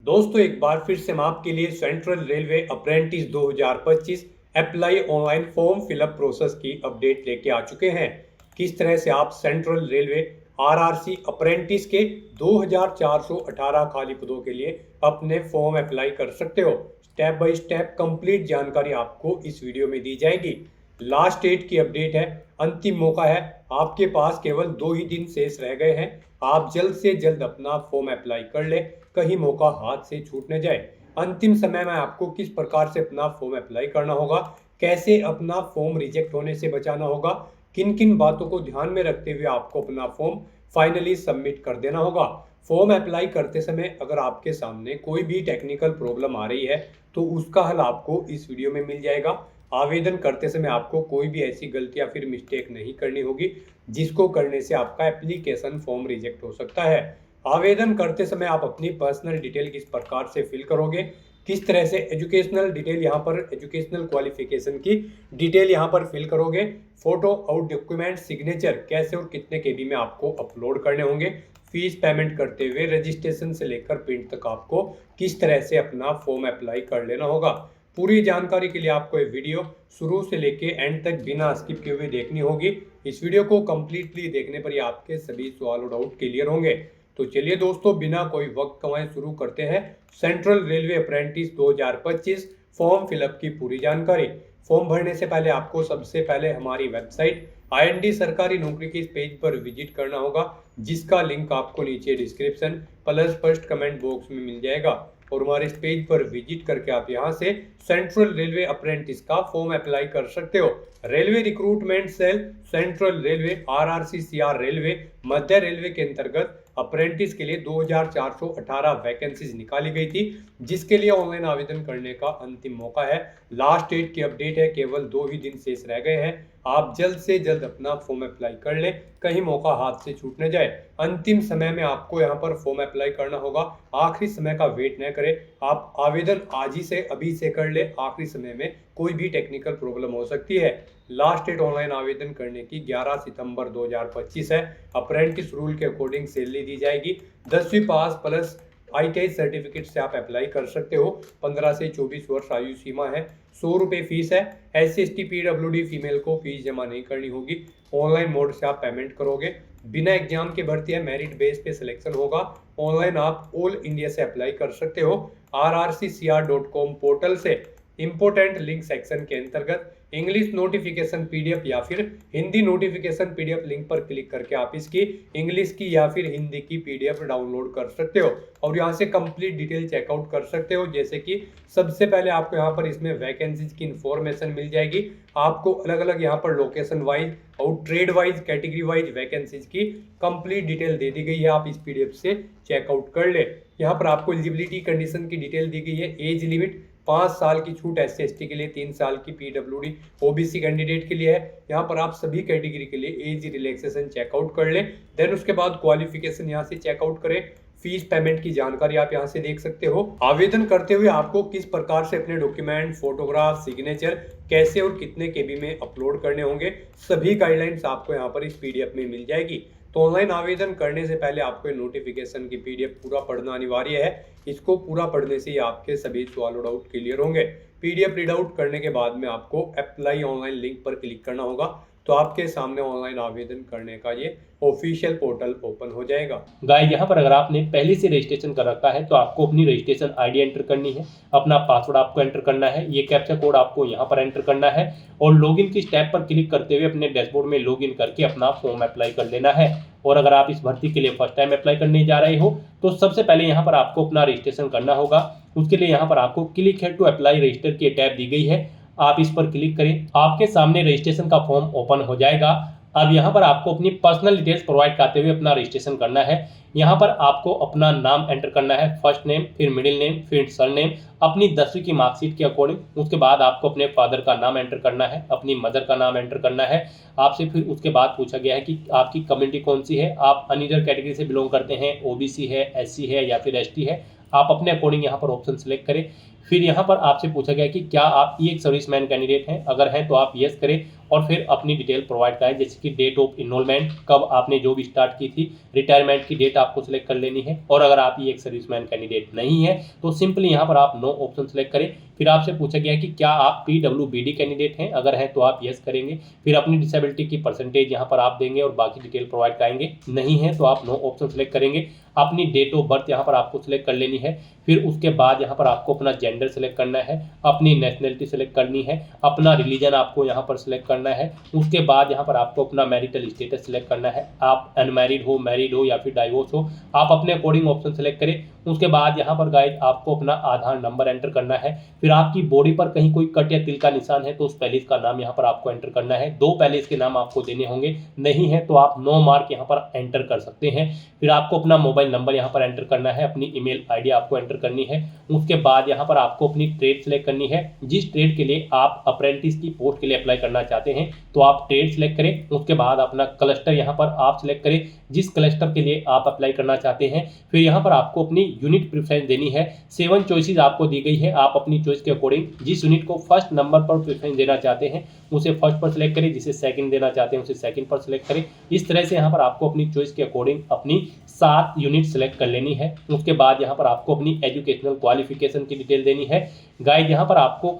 दोस्तों एक बार फिर से हम आपके लिए central railway apprentice 2025 apply online form fill up process की अपडेट लेके आ चुके हैं। किस तरह से आप सेंट्रल रेलवे आरआरसी अप्रेंटिस के 2418 खाली पदों के लिए अपने फॉर्म अप्लाई कर सकते हो। स्टेप बाय स्टेप कंप्लीट जानकारी आपको इस वीडियो में दी जाएगी। लास्ट डेट की अपडेट है, अंतिम मौका है, आपके पास केवल 2 ही दिन शेष रह गए हैं। आप जल्द से जल्द अपना फॉर्म अप्लाई कर ले, कहीं मौका हाथ से छूट न जाए। अंतिम समय में आपको किस प्रकार से अपना फॉर्म अप्लाई करना होगा, कैसे अपना फॉर्म रिजेक्ट होने से बचाना होगा, किन किन बातों को ध्यान में रखते हुए आपको अपना फॉर्म फाइनली सबमिट कर देना होगा। फॉर्म अप्लाई करते समय अगर आपके सामने कोई भी टेक्निकल प्रॉब्लम आ रही है तो उसका हल आपको इस वीडियो में मिल जाएगा। आवेदन करते समय आपको कोई भी ऐसी गलती या फिर मिस्टेक नहीं करनी होगी जिसको करने से आपका एप्लीकेशन फॉर्म रिजेक्ट हो सकता है। आवेदन करते समय आप अपनी पर्सनल डिटेल किस प्रकार से फिल करोगे, किस तरह से एजुकेशनल डिटेल यहाँ पर एजुकेशनल क्वालिफिकेशन की डिटेल यहाँ पर फिल करोगे, फोटो और डॉक्यूमेंट सिग्नेचर कैसे और कितने केबी में आपको अपलोड करने होंगे, फीस पेमेंट करते हुए रजिस्ट्रेशन से लेकर प्रिंट तक आपको किस तरह से अपना फॉर्म अप्लाई कर लेना होगा। पूरी जानकारी के लिए आपको ये वीडियो शुरू से लेके एंड तक बिना स्किप किए हुए देखनी होगी। इस वीडियो को कंप्लीटली देखने पर ही आपके सभी सवाल और डाउट क्लियर होंगे। तो चलिए दोस्तों बिना कोई वक्त गंवाए शुरू करते हैं central railway apprentice 2025 form fill up की पूरी जानकारी। फॉर्म भरने से पहले आपको सबसे पहले हमारी वेबसाइट IND सरकारी नौकरी के इस पेज पर विजिट करना होगा, जिसका लिंक आपको नीचे description plus first comment box में मिल जाएगा। और हमारे इस पेज पर विजिट करके आप यहां से सेंट्रल रेलवे अप्रेंटिस का फॉर्म अप्लाई कर सकते हो। Railway recruitment cell central railway RRCCR railway मध्य रेलवे के अंतर्गत अप्रेंटिस के लिए 2418 वैकेंसीज निकाली गई थी, जिसके लिए ऑनलाइन आवेदन करने का अंतिम मौका है। लास्ट डेट की अपडेट है, केवल 2 ही दिन शेष रह गए हैं। आप जल्द से जल्द अपना फॉर्म अप्लाई कर ले, कहीं मौका हाथ से छूट न जाए। अंतिम समय में आपको यहाँ पर फॉर्म अप्लाई करना होगा, आखिरी समय का वेट न करें। आप आवेदन आज ही से अभी से कर ले, आखिरी समय में कोई भी टेक्निकल प्रॉब्लम हो सकती है। लास्ट डेट ऑनलाइन आवेदन करने की 11 सितंबर 2025 है। अप्रेंटिस रूल के अकॉर्डिंग सैलरी दी जाएगी। 10वीं पास प्लस ITI सर्टिफिकेट से आप अप्लाई कर सकते हो। 15 से 24 वर्ष आयु सीमा है। 100 रुपये फीस है। SC/ST PWD फीमेल को फीस जमा नहीं करनी होगी। ऑनलाइन मोड से आप पेमेंट करोगे। बिना एग्जाम के भर्ती है, मेरिट बेस पे सिलेक्शन होगा। ऑनलाइन आप ऑल इंडिया से अप्लाई कर सकते हो। rrccr.com पोर्टल से इंपोर्टेंट लिंक सेक्शन के अंतर्गत इंग्लिश नोटिफिकेशन PDF या फिर हिंदी नोटिफिकेशन PDF लिंक पर क्लिक करके आप इसकी इंग्लिश की या फिर हिंदी की PDF डाउनलोड कर सकते हो और यहाँ से कंप्लीट डिटेल चेकआउट कर सकते हो। जैसे कि सबसे पहले आपको यहाँ पर इसमें वैकेंसीज की इंफॉर्मेशन मिल जाएगी। आपको अलग अलग यहाँ पर लोकेशन वाइज और trade wise category wise vacancies की कंप्लीट डिटेल दे दी गई है। आप इस PDF से चेकआउट कर ले। यहाँ पर आपको एलिजिबिलिटी कंडीशन की डिटेल दी गई है। एज लिमिट 5 साल की छूट SC/ST के लिए, 3 साल की PWD OBC कैंडिडेट के लिए है। यहाँ पर आप सभी कैटेगरी के लिए एज रिलैक्सेशन चेकआउट कर ले। देन उसके बाद क्वालिफिकेशन यहाँ से चेकआउट करें। फीस पेमेंट की जानकारी आप यहाँ से देख सकते हो। आवेदन करते हुए आपको किस प्रकार से अपने डॉक्यूमेंट, फोटोग्राफ, सिग्नेचर कैसे और कितने KB में अपलोड करने होंगे, सभी गाइडलाइंस आपको यहाँ पर इस PDF में मिल जाएगी। तो ऑनलाइन आवेदन करने से पहले आपको नोटिफिकेशन की PDF पूरा पढ़ना अनिवार्य है। इसको पूरा पढ़ने से ही आपके सभी सवाल और डाउट क्लियर होंगे। PDF रीड आउट करने के बाद में आपको अप्लाई ऑनलाइन लिंक पर क्लिक करना होगा, तो आपके सामने ऑनलाइन आवेदन करने का ये ऑफिशियल पोर्टल ओपन हो जाएगा। गाइस यहाँ पर अगर आपने पहले से रजिस्ट्रेशन कर रखा है तो आपको अपनी रजिस्ट्रेशन ID एंटर करनी है, अपना पासवर्ड आपको एंटर करना है, ये कैप्चा कोड आपको यहाँ पर एंटर करना है और लॉगिन की स्टेप पर क्लिक करते हुए अपने डैशबोर्ड में लॉगिन करके अपना फॉर्म अप्लाई कर लेना है। और अगर आप इस भर्ती के लिए फर्स्ट टाइम अप्लाई करने जा रहे हो तो सबसे पहले यहाँ पर आपको अपना रजिस्ट्रेशन करना होगा। उसके लिए यहाँ पर आपको क्लिक है टू अप्लाई रजिस्टर की टैब दी गई है, आप इस पर क्लिक करें। आपके सामने रजिस्ट्रेशन का फॉर्म ओपन हो जाएगा। अब यहाँ पर आपको अपनी पर्सनल डिटेल्स प्रोवाइड करते हुए अपना रजिस्ट्रेशन करना है। यहाँ पर आपको अपना नाम एंटर करना है, फर्स्ट नेम, फिर मिडिल नेम, फिर सरनेम, अपनी 10वीं की मार्कशीट के अकॉर्डिंग। उसके बाद आपको अपने फादर का नाम एंटर करना है, अपनी मदर का नाम एंटर करना है। आपसे फिर उसके बाद पूछा गया है कि आपकी कम्युनिटी कौन सी है, आप अनरिजर्व कैटेगरी से बिलोंग करते हैं, OBC है, SC है या फिर ST है। आप अपने अकॉर्डिंग यहाँ पर ऑप्शन सेलेक्ट करें। फिर यहाँ पर आपसे पूछा गया कि क्या आप एक सर्विसमैन कैंडिडेट हैं, अगर हैं तो आप यस करें और फिर अपनी डिटेल प्रोवाइड कराएं, जैसे कि डेट ऑफ इनरोलमेंट, कब आपने जॉब स्टार्ट की थी, रिटायरमेंट की डेट आपको सिलेक्ट कर लेनी है। और अगर आप ये एक सर्विसमैन कैंडिडेट नहीं है तो सिंपली यहाँ पर आप नो ऑप्शन सेलेक्ट करें। फिर आपसे पूछा गया है कि क्या आप PWBD कैंडिडेट हैं, अगर हैं तो आप यस करेंगे। फिर अपनी डिसेबिलिटी की परसेंटेज यहाँ पर आप देंगे और बाकी डिटेल प्रोवाइड कराएंगे। नहीं है तो आप नो ऑप्शन सेलेक्ट करेंगे। अपनी डेट ऑफ बर्थ यहाँ पर आपको सिलेक्ट कर लेनी है। फिर उसके बाद यहाँ पर आपको अपना जेंडर सेलेक्ट करना है, अपनी नेशनलिटी सेलेक्ट करनी है, अपना रिलीजन आपको यहाँ पर सिलेक्ट करना है। उसके बाद यहाँ पर आपको अपना मैरिटल स्टेटस सिलेक्ट करना है, आप अनमैरिड हो, मैरिड हो या फिर डाइवोर्स हो, आप अपने अकॉर्डिंग ऑप्शन सेलेक्ट करें। उसके बाद यहाँ पर गाइस आपको अपना आधार नंबर एंटर करना है। फिर आपकी बॉडी पर कहीं कोई कट या तिल का निशान है तो उस पैलेस का नाम यहाँ पर आपको एंटर करना है। 2 पैलेस के नाम आपको देने होंगे, नहीं है तो आप नो मार्क यहाँ पर एंटर कर सकते हैं। फिर आपको अपना मोबाइल नंबर यहाँ पर एंटर करना है, अपनी ईमेल आईडी आपको एंटर करनी है। उसके बाद यहाँ पर आपको अपनी ट्रेड सेलेक्ट करनी है, जिस ट्रेड के लिए आप अप्रेंटिस की पोस्ट के लिए अप्लाई करना चाहते हैं तो आप ट्रेड सेलेक्ट करें। उसके बाद अपना क्लस्टर यहाँ पर आप सिलेक्ट करें, जिस क्लस्टर के लिए आप अप्लाई करना चाहते हैं। फिर यहाँ पर आपको अपनी यूनिट प्रेफरेंस देनी है। 7 चॉइसेस आपको दी गई है, आप अपनी चॉइस के अकॉर्डिंग जिस यूनिट को फर्स्ट नंबर पर प्रेफरेंस देना चाहते हैं उसे फर्स्ट पर सिलेक्ट करें, जिसे सेकंड देना चाहते हैं उसे सेकंड पर सिलेक्ट करें। इस तरह से यहाँ पर आपको अपनी चॉइस के अकॉर्डिंग अपनी 7 यूनिट सेलेक्ट कर लेनी है। उसके बाद यहाँ पर आपको अपनी एजुकेशनल क्वालिफिकेशन की डिटेल देनी है। गाइड यहाँ पर आपको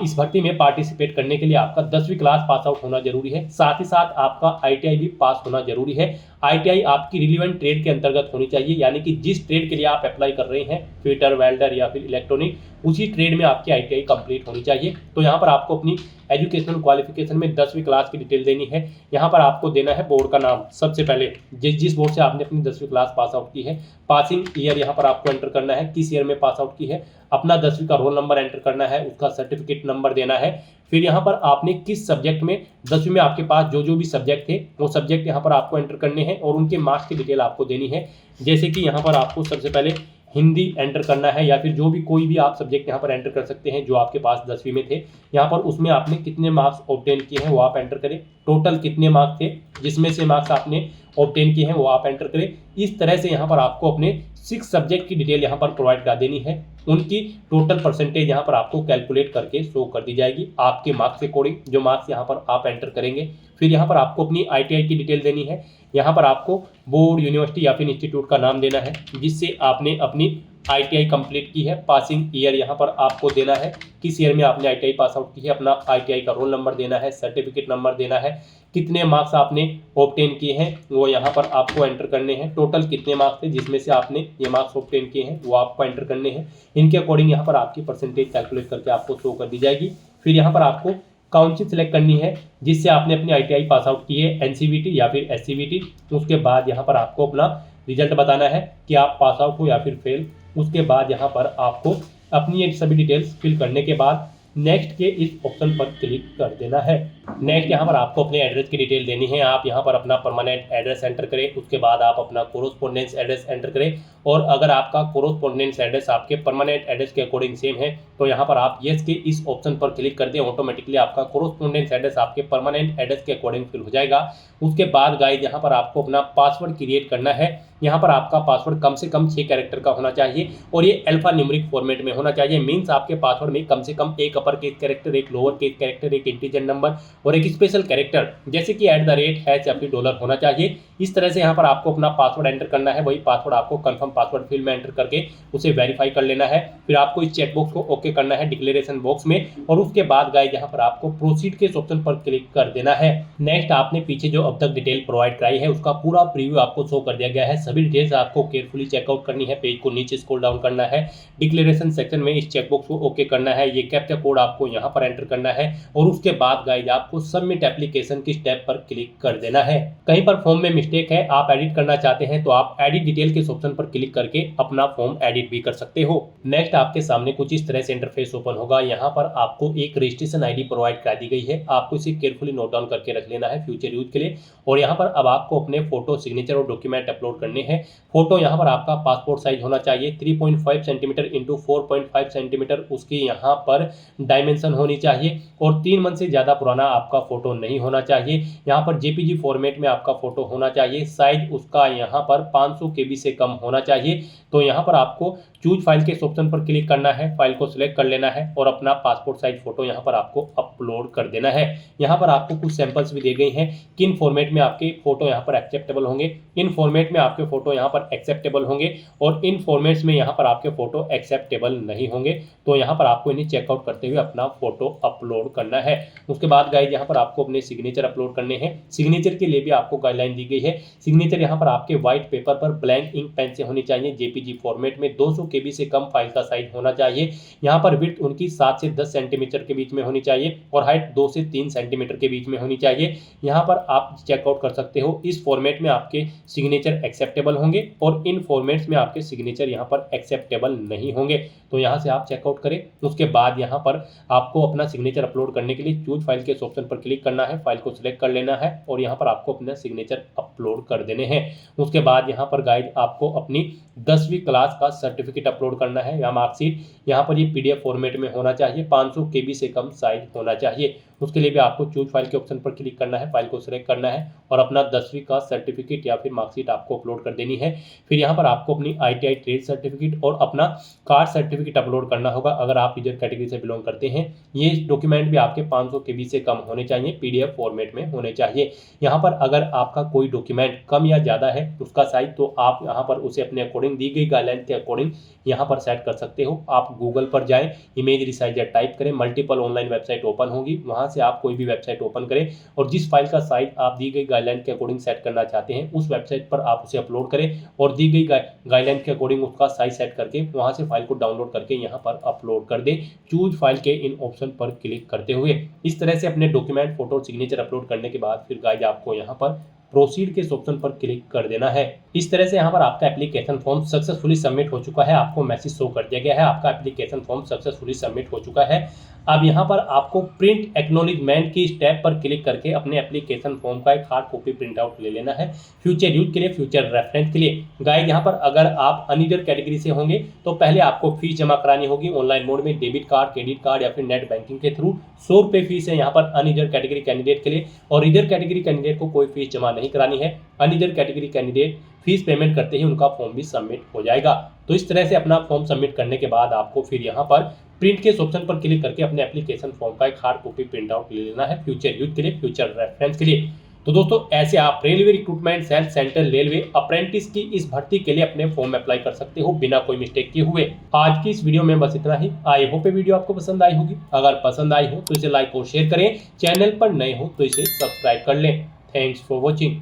इस भर्ती में पार्टिसिपेट करने के लिए आपका 10वीं क्लास पास आउट होना जरूरी है, साथ ही साथ आपका ITI भी पास होना जरूरी है। ITI आपकी रिलीवेंट ट्रेड के अंतर्गत होनी चाहिए, यानी कि जिस ट्रेड के लिए आप अप्लाई कर रहे हैं, फिटर, वेल्डर या फिर इलेक्ट्रॉनिक, उसी ट्रेड में आपकी ITI कंप्लीट होनी चाहिए। तो यहाँ पर आपको अपनी एजुकेशनल क्वालिफिकेशन में 10वीं क्लास की डिटेल देनी है। यहाँ पर आपको देना है बोर्ड का नाम, सबसे पहले जिस बोर्ड से आपने अपनी 10वीं क्लास पास आउट की है, पासिंग ईयर यहाँ पर आपको एंटर करना है, किस ईयर में पास आउट की है, अपना 10वीं का रोल नंबर एंटर करना है, उसका सर्टिफिकेट नंबर देना है। फिर यहाँ पर आपने किस सब्जेक्ट में 10वीं में आपके पास जो भी सब्जेक्ट थे वो सब्जेक्ट यहाँ पर आपको एंटर करने हैं और उनके मार्क्स की डिटेल आपको देनी है। जैसे कि यहाँ पर आपको सबसे पहले हिंदी एंटर करना है, या फिर जो भी कोई भी आप सब्जेक्ट यहाँ पर एंटर कर सकते हैं जो आपके पास 10वीं में थे। यहाँ पर उसमें आपने कितने मार्क्स ऑब्टेन किए हैं वो आप एंटर करें, टोटल कितने मार्क्स थे जिसमें से मार्क्स आपने ऑब्टेन किए हैं वो आप एंटर करें। इस तरह से यहाँ पर आपको अपने 6 सब्जेक्ट की डिटेल यहाँ पर प्रोवाइड कर देनी है, उनकी टोटल परसेंटेज यहाँ पर आपको कैलकुलेट करके शो कर दी जाएगी आपके मार्क्स के अकॉर्डिंग, जो मार्क्स यहाँ पर आप एंटर करेंगे। फिर यहाँ पर आपको अपनी ITI की डिटेल देनी है। यहाँ पर आपको बोर्ड, यूनिवर्सिटी या फिर इंस्टीट्यूट का नाम देना है जिससे आपने अपनी ITI कंप्लीट की है, पासिंग ईयर यहाँ पर आपको देना है, किस ईयर में आपने ITI पास आउट की है, अपना ITI का रोल नंबर देना है, सर्टिफिकेट नंबर देना है, कितने मार्क्स आपने ऑब्टेन किए हैं वो यहाँ पर आपको एंटर करने हैं, टोटल कितने मार्क्स थे जिसमें से आपने ये मार्क्स ऑब्टेन किए हैं वो आपको एंटर करने हैं। इनके अकॉर्डिंग यहाँ पर आपकी परसेंटेज कैलकुलेट करके आपको शो कर दी जाएगी। फिर यहाँ पर आपको काउंसिल सेलेक्ट करनी है जिससे आपने अपनी ITI पास आउट की है, NCVT या फिर SCVT। उसके बाद यहाँ पर आपको अपना रिजल्ट बताना है कि आप पास आउट हो या फिर फेल। उसके बाद यहाँ पर आपको अपनी ये सभी डिटेल्स फिल करने के बाद नेक्स्ट के इस ऑप्शन पर क्लिक कर देना है। नेक्स्ट यहाँ पर आपको अपने एड्रेस की डिटेल देनी है, आप यहाँ पर अपना परमानेंट एड्रेस एंटर करें। उसके बाद आप अपना कोरोस्पोंडेंस एड्रेस एंटर करें, और अगर आपका कोरोस्पोंडेंस एड्रेस आपके परमानेंट एड्रेस के अकॉर्डिंग सेम है तो यहाँ पर आप येस के इस ऑप्शन पर क्लिक कर दें, ऑटोमेटिकली आपका कोरोस्पोंडेंस एड्रेस आपके परमानेंट एड्रेस के अकॉर्डिंग फिल हो जाएगा। उसके बाद गाइस यहाँ पर आपको अपना पासवर्ड क्रिएट करना है। यहाँ पर आपका पासवर्ड कम से कम 6 कैरेक्टर का होना चाहिए और ये अल्फा न्यूमेरिक फॉर्मेट में होना चाहिए। मीन्स आपके पासवर्ड में कम से कम एक अपर केस कैरेक्टर, एक लोअर केस कैरेक्टर, एक इंटीजर नंबर और एक स्पेशल कैरेक्टर जैसे कि @ हैश या फिर डॉलर होना चाहिए। इस तरह से यहाँ पर आपको अपना पासवर्ड एंटर करना है। वही पासवर्ड आपको कंफर्म पासवर्ड फील्ड में एंटर करके उसे वेरीफाई कर लेना है। फिर आपको इस चेक बॉक्स को ओके करना है डिक्लेरेशन बॉक्स में, और उसके बाद गाइस यहाँ पर आपको प्रोसीड के ऑप्शन पर क्लिक कर देना है। नेक्स्ट आपने पीछे जो अब तक डिटेल प्रोवाइड कराई है उसका पूरा प्रीव्यू आपको शो कर दिया गया है। सभी डिटेल्स आपको केयरफुली चेकआउट करनी है, पेज को नीचे स्क्रॉल डाउन करना है, डिक्लेरेशन सेक्शन में इस चेकबॉक्स को ओके करना है, ये कैप्चा कोड आपको यहाँ पर एंटर करना है, और उसके बाद गाइस आपको सबमिट एप्लीकेशन की स्टेप पर क्लिक कर देना है। कहीं पर फॉर्म में मिस्टेक है, आप एडिट करना चाहते हैं तो आप एडिट डिटेल के ऑप्शन पर क्लिक करके अपना फॉर्म एडिट भी कर सकते हो। नेक्स्ट आपके सामने कुछ इस तरह से इंटरफेस ओपन होगा। यहाँ पर आपको एक रजिस्ट्रेशन ID प्रोवाइड करा दी गई है, आपको इसे केयरफुली नोट डाउन करके रख लेना है फ्यूचर यूज के लिए। और यहाँ पर अब आपको अपने फोटो, सिग्नेचर और डॉक्यूमेंट अपलोड करने हैं। फोटो यहाँ पर आपका पासपोर्ट साइज होना चाहिए, 3.5 सेंटीमीटर इंटू 4.5 सेंटीमीटर उसकी यहाँ पर डायमेंशन होनी चाहिए, और 3 मंथ से ज़्यादा पुराना आपका फोटो नहीं होना चाहिए। यहाँ पर जेपीजी फॉर्मेट में आपका फोटो होना चाहिए। साइज उसका यहाँ पर 500 KB से कम होना चाहिए। तो यहाँ पर आपको चूज फाइल के इस ऑप्शन पर क्लिक करना है, फाइल को सिलेक्ट कर लेना है और अपना पासपोर्ट साइज फोटो यहाँ पर आपको अपलोड कर देना है। यहाँ पर आपको कुछ सैंपल्स भी दे गई हैं किन फॉर्मेट में आपके फोटो यहाँ पर एक्सेप्टेबल होंगे, इन फॉर्मेट में आपके फोटो यहाँ पर एक्सेप्टेबल होंगे और इन फॉर्मेट्स में यहाँ पर आपके फोटो एक्सेप्टेबल नहीं होंगे। तो यहाँ पर आपको इन्हें चेकआउट करते हुए अपना फोटो अपलोड करना है। उसके बाद गाइस यहाँ पर आपको अपने सिग्नेचर अपलोड करने हैं। सिग्नेचर के लिए भी आपको गाइडलाइन दी गई है। सिग्नेचर यहाँ पर आपके व्हाइट पेपर पर ब्लैंक इंक पेन से होनी चाहिए। जेपीजी फॉर्मेट में 200 KB से कम फाइल का साइज होना चाहिए। यहाँ पर विड्थ उनकी 7 से 10 सेंटीमीटर के बीच में होनी चाहिए और हाइट 2 से 3 सेंटीमीटर के बीच में होनी चाहिए। यहाँ पर आप चेकआउट कर सकते हो इस फॉर्मेट में आपके सिग्नेचर एक्सेप्टेबल होंगे और इन फॉर्मेट्स में आपके सिग्नेचर यहाँ पर एक्सेप्टेबल नहीं होंगे। तो यहाँ से आप चेकआउट करें। उसके बाद यहाँ पर आपको अपना सिग्नेचर अपलोड करने के लिए चूज फाइल के इस ऑप्शन पर क्लिक करना है, फाइल को सिलेक्ट कर लेना है और यहाँ पर आपको अपना सिग्नेचर अपलोड कर देने हैं। उसके बाद यहाँ पर गाइड आपको अपनी 10वीं क्लास का सर्टिफिकेट अपलोड करना है या मार्कशीट। यहाँ पर ये PDF फॉर्मेट में होना चाहिए, 500 KB से कम साइज होना चाहिए। उसके लिए भी आपको चूज फाइल के ऑप्शन पर क्लिक करना है, फाइल को सिलेक्ट करना है और अपना 10वीं का सर्टिफिकेट या फिर मार्कशीट आपको अपलोड कर देनी है। फिर यहाँ पर आपको अपनी ITI ट्रेड सर्टिफिकेट और अपना कास्ट सर्टिफिकेट अपलोड करना होगा अगर आप रिजर्व कैटेगरी से बिलोंग करते हैं। ये डॉक्यूमेंट भी आपके 500 KB से कम होने चाहिए, PDF फॉर्मेट में होने चाहिए। यहाँ पर अगर आपका कोई डॉक्यूमेंट कम या ज़्यादा है उसका साइज, तो आप यहाँ पर उसे अपने अकॉर्डिंग दी गई गाइडलाइन के अकॉर्डिंग यहाँ पर सेट कर सकते हो। आप गूगल पर जाएं, इमेज रिसाइजर टाइप करें, मल्टीपल ऑनलाइन वेबसाइट ओपन होगी, वहाँ से आप कोई भी वेबसाइट ओपन करें और जिस फाइल का साइज आप दी गई गाइडलाइन के अकॉर्डिंग सेट करना चाहते हैं उस वेबसाइट पर आप उसे अपलोड करें और दी गई गाइडलाइन के अकॉर्डिंग उसका साइज सेट करके वहाँ से फाइल को डाउनलोड करके यहाँ पर अपलोड कर दें चूज फाइल के इन ऑप्शन पर क्लिक करते हुए। इस तरह से अपने डॉक्यूमेंट, फोटो, सिग्नेचर अपलोड करने के बाद फिर गाइस आपको यहाँ पर प्रोसीड के इस ऑप्शन पर क्लिक कर देना है। इस तरह से यहाँ पर आपका एप्लीकेशन फॉर्म सक्सेसफुली सबमिट हो चुका है। आपको मैसेज शो कर दिया गया है आपका एप्लीकेशन फॉर्म सक्सेसफुली सबमिट हो चुका है। अब यहाँ पर आपको प्रिंट एक्नॉलेजमेंट की स्टेप पर क्लिक करके अपने एप्लीकेशन फॉर्म का एक हार्ड कॉपी प्रिंट आउट ले लेना है फ्यूचर यूज के लिए, फ्यूचर रेफरेंस के लिए। गाइस यहाँ पर अगर आप अनरिजर्व कैटेगरी से होंगे तो पहले आपको फीस जमा करानी होगी ऑनलाइन मोड में, डेबिट कार्ड, क्रेडिट कार्ड या फिर नेट बैंकिंग के थ्रू। 100 रुपये फीस है यहाँ पर अनरिजर्व कैटेगरी कैंडिडेट के लिए और रिजर्व कैटेगरी कैंडिडेट को कोई फीस जमा नहीं करानी है। Unreserve category candidate fees payment करते ही उनका फॉर्म भी सबमिट हो जाएगा। तो इस तरह से अपना फॉर्म सबमिट करने के बाद आपको फिर यहाँ पर प्रिंट के ऑप्शन पर क्लिक करके अपने एप्लीकेशन फॉर्म का एक हार्ड कॉपी प्रिंट आउट ले लेना है फ्यूचर यूज के लिए, फ्यूचर रेफरेंस के लिए। तो दोस्तों ऐसे आप railway recruitment self centre railway apprentice की इस भर्ती के लिए अपने फॉर्म अप्लाई कर सकते हो बिना कोई मिस्टेक किए हुए। आज की इस वीडियो में बस इतना ही। आई होप वीडियो आपको पसंद आई होगी। अगर पसंद आई हो तो इसे लाइक और शेयर करें, चैनल पर नए हो तो इसे सब्सक्राइब कर लें। Thanks for watching.